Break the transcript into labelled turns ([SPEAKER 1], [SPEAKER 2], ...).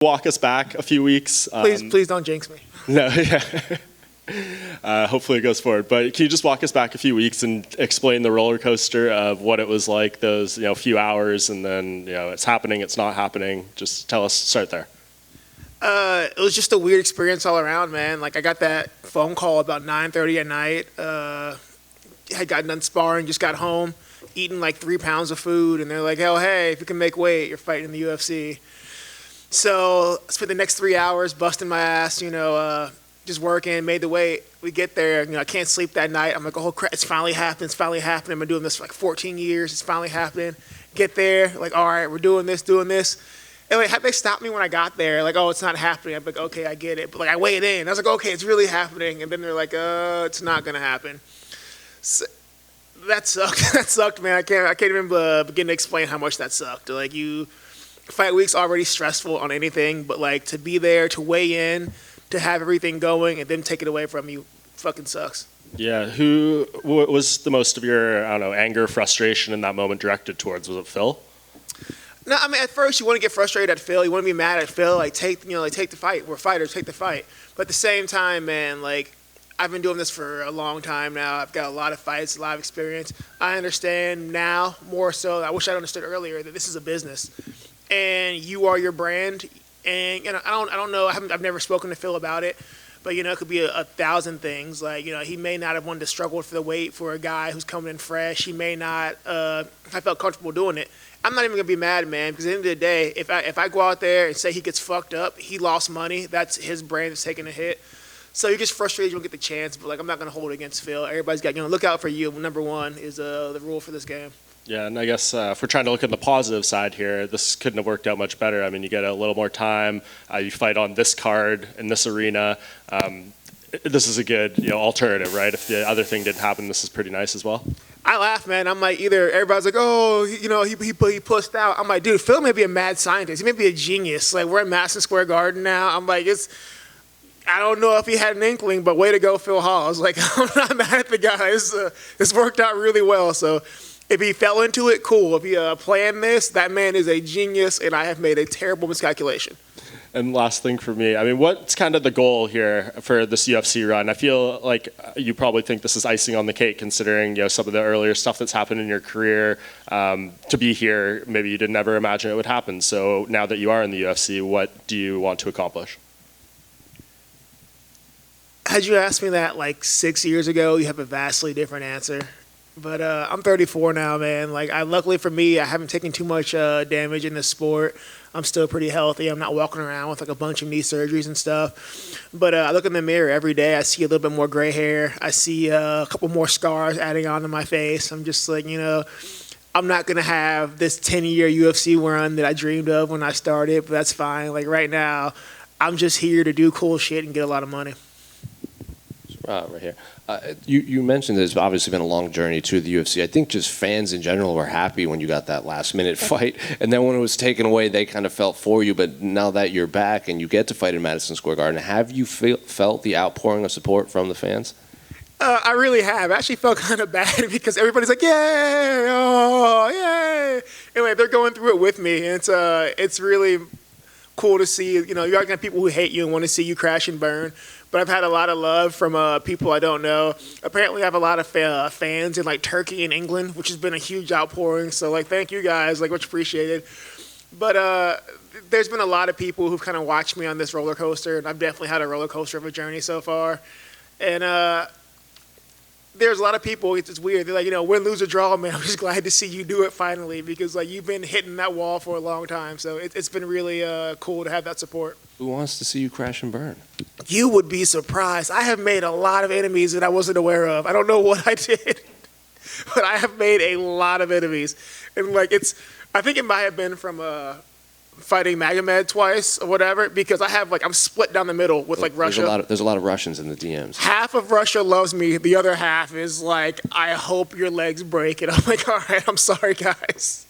[SPEAKER 1] Walk us back a few weeks.
[SPEAKER 2] Please don't jinx me.
[SPEAKER 1] No, yeah. Hopefully it goes forward. But can you just walk us back a few weeks and explain the roller coaster of what it was like those few hours, and then it's happening, it's not happening. Just tell us. Start there.
[SPEAKER 2] It was just a weird experience all around, man. Like I got that phone call about 9:30 at night. Had gotten done sparring, just got home, eating like 3 pounds of food, and they're like, "Oh, hey, if you can make weight, you're fighting in the UFC." So I spent the next 3 hours busting my ass, just working, made the weight. We get there, I can't sleep that night. I'm like, oh crap, it's finally happening, it's finally happening. I've been doing this for like 14 years, it's finally happening. Get there, like, all right, we're doing this. And like, had they stopped me when I got there, like, oh, it's not happening. I'm like, okay, I get it. But like, I weighed in. I was like, okay, it's really happening. And then they're like, it's not gonna happen. So, that sucked. That sucked, man. I can't even begin to explain how much that sucked. Like, fight week's already stressful on anything, but like to be there, to weigh in, to have everything going, and then take it away from you, fucking sucks.
[SPEAKER 1] Yeah. Who was the most of your, anger, frustration in that moment directed towards? Was it Phil?
[SPEAKER 2] No, I mean, at first you want to get frustrated at Phil. You want to be mad at Phil. Like take the fight. We're fighters. Take the fight. But at the same time, man, like I've been doing this for a long time now. I've got a lot of fights, a lot of experience. I understand now more so. I wish I'd understood earlier that this is a business, and you are your brand. And I don't know. I've never spoken to Phil about it. But, it could be a thousand things. Like, he may not have wanted to struggle for the weight for a guy who's coming in fresh. He may not I felt comfortable doing it. I'm not even going to be mad, man, because at the end of the day, if I go out there and say he gets fucked up, he lost money, that's his brand that's taking a hit. So you're just frustrated you don't get the chance. But, like, I'm not going to hold it against Phil. Everybody's got, look out for you. Number one is the rule for this game.
[SPEAKER 1] Yeah, and I guess if we're trying to look at the positive side here, this couldn't have worked out much better. I mean, you get a little more time. You fight on this card in this arena. This is a good, alternative, right? If the other thing didn't happen, this is pretty nice as well.
[SPEAKER 2] I laugh, man. I'm like, either everybody's like, oh, he pushed out. I'm like, dude, Phil may be a mad scientist. He may be a genius. Like, we're at Madison Square Garden now. I'm like, I don't know if he had an inkling, but way to go, Phil Hall. I was like, I'm not mad at the guy. This worked out really well. So if he fell into it, cool. If he planned this, that man is a genius, and I have made a terrible miscalculation.
[SPEAKER 1] And last thing for me, I mean, what's kind of the goal here for this UFC run? I feel like you probably think this is icing on the cake, considering some of the earlier stuff that's happened in your career. To be here, maybe you didn't ever imagine it would happen. So now that you are in the UFC, what do you want to accomplish?
[SPEAKER 2] Had you asked me that like 6 years ago, you have a vastly different answer. But I'm 34 now, man. Like, luckily for me, I haven't taken too much damage in this sport. I'm still pretty healthy. I'm not walking around with like a bunch of knee surgeries and stuff. But I look in the mirror every day. I see a little bit more gray hair. I see a couple more scars adding on to my face. I'm just like, I'm not going to have this 10-year UFC run that I dreamed of when I started, but that's fine. Like, right now, I'm just here to do cool shit and get a lot of money.
[SPEAKER 3] Right here. You mentioned there's obviously been a long journey to the UFC. I think just fans in general were happy when you got that last-minute fight. And then when it was taken away, they kind of felt for you. But now that you're back and you get to fight in Madison Square Garden, have you felt the outpouring of support from the fans?
[SPEAKER 2] I really have. I actually felt kind of bad because everybody's like, yay, oh, yay. Anyway, they're going through it with me. And it's really cool to see. You're going to have people who hate you and want to see you crash and burn. But I've had a lot of love from people I don't know. Apparently, I have a lot of fans in like Turkey and England, which has been a huge outpouring. So like, thank you guys, like much appreciated. But there's been a lot of people who've kind of watched me on this roller coaster, and I've definitely had a roller coaster of a journey so far. And there's a lot of people. It's weird. They're like, win, lose, or draw, man. I'm just glad to see you do it finally because like you've been hitting that wall for a long time. So it's been really cool to have that support.
[SPEAKER 3] Who wants to see you crash and burn?
[SPEAKER 2] You would be surprised. I have made a lot of enemies that I wasn't aware of. I don't know what I did, but I have made a lot of enemies. And like I think it might have been from fighting Magomed twice or whatever, because I'm split down the middle with like Russia.
[SPEAKER 3] There's a lot of Russians in the DMs.
[SPEAKER 2] Half of Russia loves me. The other half is like, I hope your legs break. And I'm like, all right, I'm sorry, guys.